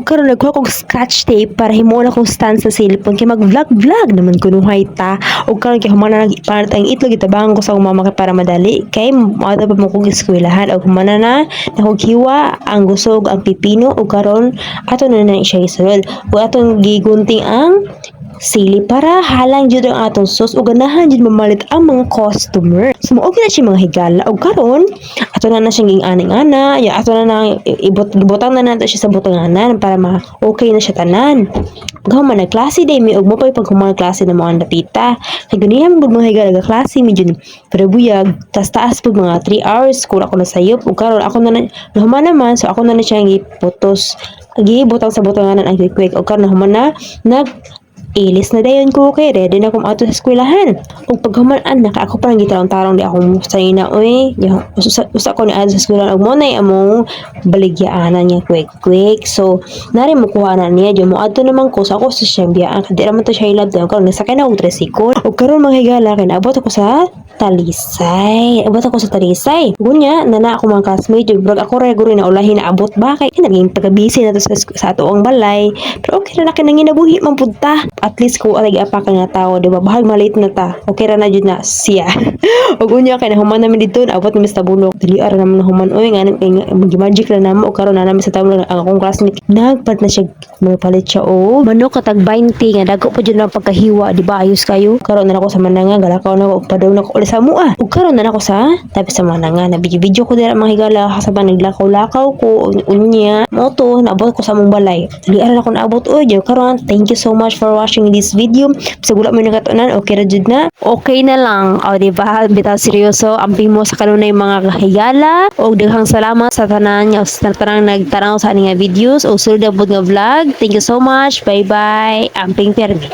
karon nagkuha kog scotch tape para himuon akong stand sa cellphone kay mag-vlog naman kuno ta. Og karon kay humana nag para ang itlog itabangan ko sa akong mama kay para madali kay moadto pa mo kog eskwelahan og humana na nakoghiwa ang gusog ang pipino og karon ato na siya isulod. Og atong gigunting ang sili para halang jud ang atong sauce ug ganahan jud mamalit ang mga customer. So okay na siya mga higala ug karon ato na siyang ging-aning-ana, ya ato na ibutang na nato siya sa butanganan para okay na siya tanan. Gama na klase day mi ug mo pag humang klase na mga dapita. Kay ganihan gud mga higala klase medyo pero buyag taas pud mga 3 hours kung ako nasayop ug karon ako na human naman so ako na siyang iputos. Gibutang sa butanganan ang quick ug karon human na ilis na dayon ko kay ready na kung ato sa eskwelahan. Ug paghuman naka ako parang gitarong-tarong di akong sayna oy. Usa ko ni ad sa eskwelahan ug mo nay among baligyaanan niya quick. So nari mo kuha na niya di mo adto naman ko sa ako sa siyembiyaan kadi raman to siya ilab dayon karon nasakay na og tricycle. Ug karon mga higala kay naabot ako sa Talisay. Gunya nana ako mga classmate ug brag ako ra guri na ulahi na abot ba kay naging pagka-busy na to sa ato ang balay. Pero okay ra na kay nanginabuhi man pud ta. At least ko alay apa ka nga tao, di ba? Bahag malate na ta. Okay ra na jud na siya. Ug unya kay nahuman namin dito, abot mi sa tabulok. Dili ara naman nahuman oy nga magic lang namo o karon na namin sa tabulok ang akong classmate. Nagpat na siya palit siya o manok katag 20 nga dagko pa jud na pagkahiwa, di ba? Ayos kayo. Karon na ako sa mananga, galakaw na ako padaw na ko sa mua. Ug karon na ako sa tabi sa mananga, na video ko dira mga higala kasaban naglakaw-lakaw ko unya. Moto naabot ko sa mong balay. Dili ara na ako naabot oy. Karon thank you so much for watching this video. Sa gula mo nakatunan, okay ra jud na. Okay na lang. O di ba? Bitaw seryoso amping mo sa kanunay mga higala. Og daghang salamat sa tanan nga sa tanang nagtanaw sa ani nga videos o sulod pud nga vlog. Thank you so much. Bye bye. Amping permi.